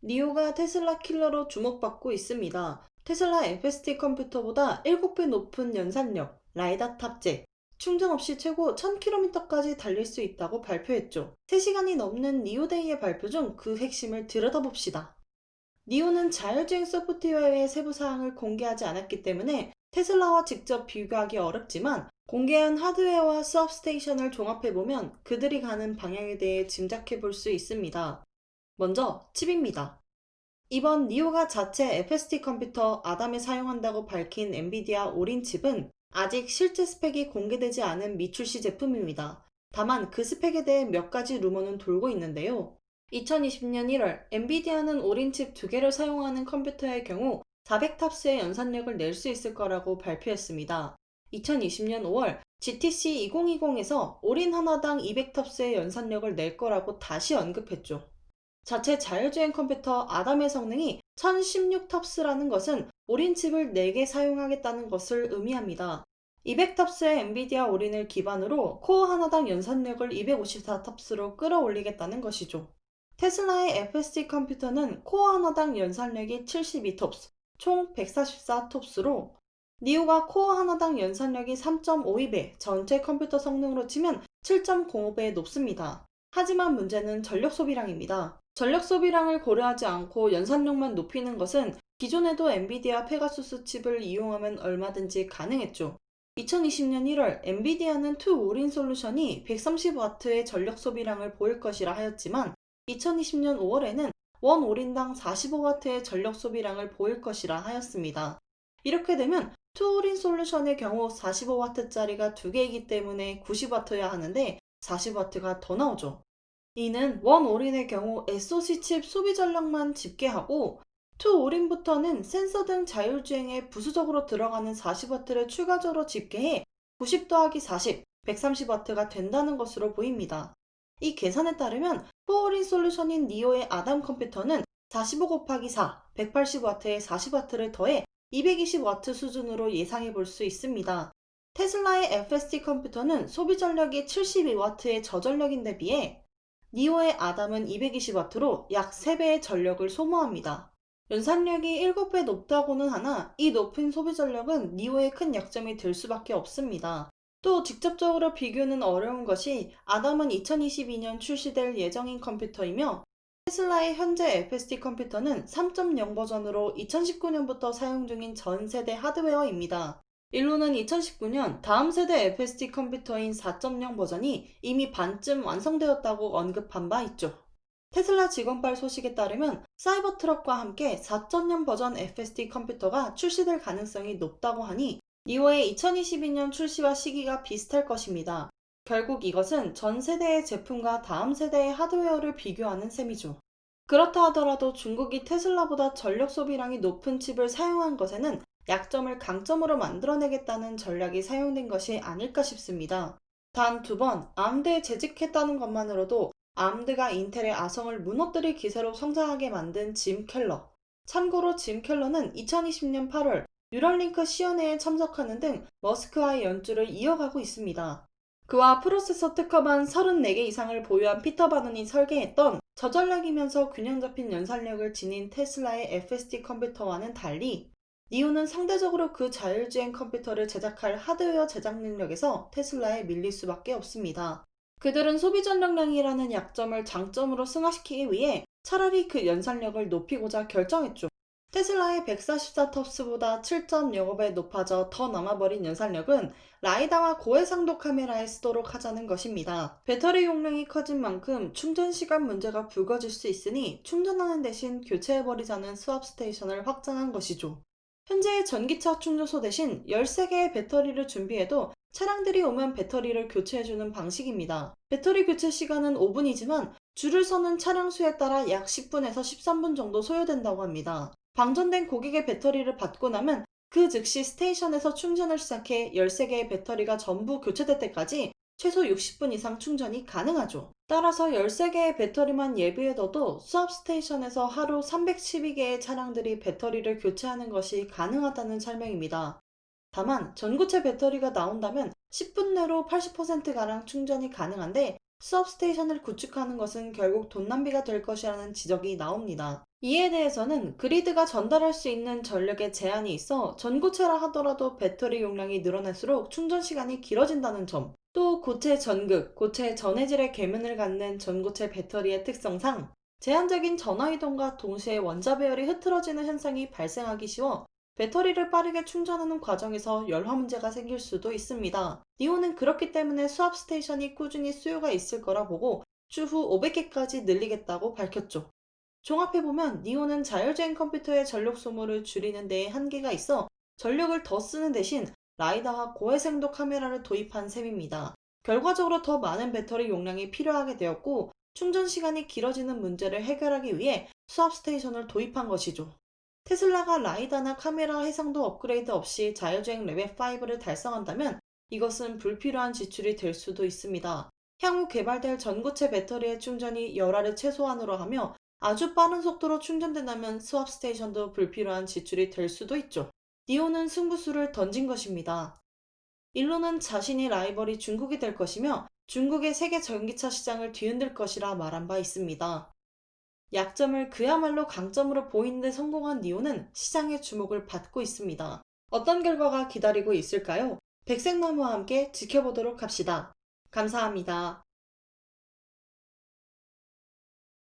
니오가 테슬라 킬러로 주목받고 있습니다. 테슬라 FSD 컴퓨터보다 7배 높은 연산력, 라이다 탑재, 충전 없이 최고 1000km까지 달릴 수 있다고 발표했죠. 3시간이 넘는 니오데이의 발표 중 그 핵심을 들여다봅시다. 니오는 자율주행 소프트웨어의 세부 사항을 공개하지 않았기 때문에 테슬라와 직접 비교하기 어렵지만, 공개한 하드웨어와 수압 스테이션을 종합해보면 그들이 가는 방향에 대해 짐작해 볼 수 있습니다. 먼저 칩입니다. 이번 니오가 자체 FSD 컴퓨터 아담에 사용한다고 밝힌 엔비디아 올인 칩은 아직 실제 스펙이 공개되지 않은 미출시 제품입니다. 다만 그 스펙에 대해 몇 가지 루머는 돌고 있는데요. 2020년 1월 엔비디아는 올인 칩 2개를 사용하는 컴퓨터의 경우 400탑스의 연산력을 낼 수 있을 거라고 발표했습니다. 2020년 5월 GTC 2020에서 올인 하나당 200탑스의 연산력을 낼 거라고 다시 언급했죠. 자체 자율주행 컴퓨터 아담의 성능이 1016탑스라는 것은 올인 칩을 4개 사용하겠다는 것을 의미합니다. 200탑스의 엔비디아 올인을 기반으로 코어 하나당 연산력을 254탑스로 끌어올리겠다는 것이죠. 테슬라의 FSD 컴퓨터는 코어 하나당 연산력이 72톱스, 총 144톱스로, 니오가 코어 하나당 연산력이 3.52배, 전체 컴퓨터 성능으로 치면 7.05배 높습니다. 하지만 문제는 전력 소비량입니다. 전력 소비량을 고려하지 않고 연산력만 높이는 것은 기존에도 엔비디아 페가수스 칩을 이용하면 얼마든지 가능했죠. 2020년 1월 엔비디아는 2 올인 솔루션이 130W의 전력 소비량을 보일 것이라 하였지만, 2020년 5월에는 1 올인당 45W의 전력 소비량을 보일 것이라 하였습니다. 이렇게 되면 2 올인 솔루션의 경우 45W짜리가 2개이기 때문에 90W여야 하는데 40W가 더 나오죠. 이는 1 올인의 경우 SoC 칩 소비 전력만 집계하고 2 올인부터는 센서 등 자율주행에 부수적으로 들어가는 40W를 추가적으로 집계해 90 더하기 40, 130W가 된다는 것으로 보입니다. 이 계산에 따르면 4 올인 솔루션인 니오의 아담 컴퓨터는 45 곱하기 4, 180W에 40W를 더해 220W 수준으로 예상해 볼 수 있습니다. 테슬라의 FSD 컴퓨터는 소비 전력이 72W의 저전력인데 비해 니오의 아담은 220W로 약 3배의 전력을 소모합니다. 연산력이 7배 높다고는 하나 이 높은 소비 전력은 니오의 큰 약점이 될 수밖에 없습니다. 또 직접적으로 비교는 어려운 것이 아담은 2022년 출시될 예정인 컴퓨터이며, 테슬라의 현재 FSD 컴퓨터는 3.0 버전으로 2019년부터 사용 중인 전 세대 하드웨어입니다. 일로는 2019년 다음 세대 FSD 컴퓨터인 4.0 버전이 이미 반쯤 완성되었다고 언급한 바 있죠. 테슬라 직원발 소식에 따르면 사이버트럭과 함께 4.0 버전 FSD 컴퓨터가 출시될 가능성이 높다고 하니 니오의 2022년 출시와 시기가 비슷할 것입니다. 결국 이것은 전 세대의 제품과 다음 세대의 하드웨어를 비교하는 셈이죠. 그렇다 하더라도 중국이 테슬라보다 전력 소비량이 높은 칩을 사용한 것에는 약점을 강점으로 만들어내겠다는 전략이 사용된 것이 아닐까 싶습니다. 단 2번 암드에 재직했다는 것만으로도 암드가 인텔의 아성을 무너뜨릴 기세로 성장하게 만든 짐 켈러. 참고로 짐 켈러는 2020년 8월 뉴럴링크 시연회에 참석하는 등 머스크와의 연주를 이어가고 있습니다. 그와 프로세서 특허만 34개 이상을 보유한 피터 바논이 설계했던 저전력이면서 균형 잡힌 연산력을 지닌 테슬라의 FSD 컴퓨터와는 달리, 니오는 상대적으로 그 자율주행 컴퓨터를 제작할 하드웨어 제작 능력에서 테슬라에 밀릴 수밖에 없습니다. 그들은 소비 전력량이라는 약점을 장점으로 승화시키기 위해 차라리 그 연산력을 높이고자 결정했죠. 테슬라의 144톱스보다 7.05배 높아져 더 남아버린 연산력은 라이다와 고해상도 카메라에 쓰도록 하자는 것입니다. 배터리 용량이 커진 만큼 충전 시간 문제가 불거질 수 있으니 충전하는 대신 교체해버리자는 수압 스테이션을 확장한 것이죠. 현재의 전기차 충전소 대신 13개의 배터리를 준비해도 차량들이 오면 배터리를 교체해주는 방식입니다. 배터리 교체 시간은 5분이지만 줄을 서는 차량 수에 따라 약 10분에서 13분 정도 소요된다고 합니다. 방전된 고객의 배터리를 받고 나면 그 즉시 스테이션에서 충전을 시작해 13개의 배터리가 전부 교체될 때까지 최소 60분 이상 충전이 가능하죠. 따라서 13개의 배터리만 예비해둬도 수압 스테이션에서 하루 312개의 차량들이 배터리를 교체하는 것이 가능하다는 설명입니다. 다만 전고체 배터리가 나온다면 10분 내로 80%가량 충전이 가능한데 수업스테이션을 구축하는 것은 결국 돈 낭비가 될 것이라는 지적이 나옵니다. 이에 대해서는 그리드가 전달할 수 있는 전력에 제한이 있어 전고체라 하더라도 배터리 용량이 늘어날수록 충전 시간이 길어진다는 점, 또 고체 전극, 고체 전해질의 계면을 갖는 전고체 배터리의 특성상 제한적인 전화이동과 동시에 원자 배열이 흐트러지는 현상이 발생하기 쉬워 배터리를 빠르게 충전하는 과정에서 열화 문제가 생길 수도 있습니다. 니온은 그렇기 때문에 수압 스테이션이 꾸준히 수요가 있을 거라 보고 추후 500개까지 늘리겠다고 밝혔죠. 종합해보면 니온은 자율주행 컴퓨터의 전력 소모를 줄이는 데에 한계가 있어 전력을 더 쓰는 대신 라이다와 고해상도 카메라를 도입한 셈입니다. 결과적으로 더 많은 배터리 용량이 필요하게 되었고 충전 시간이 길어지는 문제를 해결하기 위해 수압 스테이션을 도입한 것이죠. 테슬라가 라이다나 카메라 해상도 업그레이드 없이 자율주행 레벨 5를 달성한다면 이것은 불필요한 지출이 될 수도 있습니다. 향후 개발될 전고체 배터리의 충전이 열화를 최소한으로 하며 아주 빠른 속도로 충전된다면 수압 스테이션도 불필요한 지출이 될 수도 있죠. 니온은 승부수를 던진 것입니다. 일론은 자신이 라이벌이 중국이 될 것이며 중국의 세계 전기차 시장을 뒤흔들 것이라 말한 바 있습니다. 약점을 그야말로 강점으로 보이는 데 성공한 니온은 시장의 주목을 받고 있습니다. 어떤 결과가 기다리고 있을까요? 백색나무와 함께 지켜보도록 합시다. 감사합니다.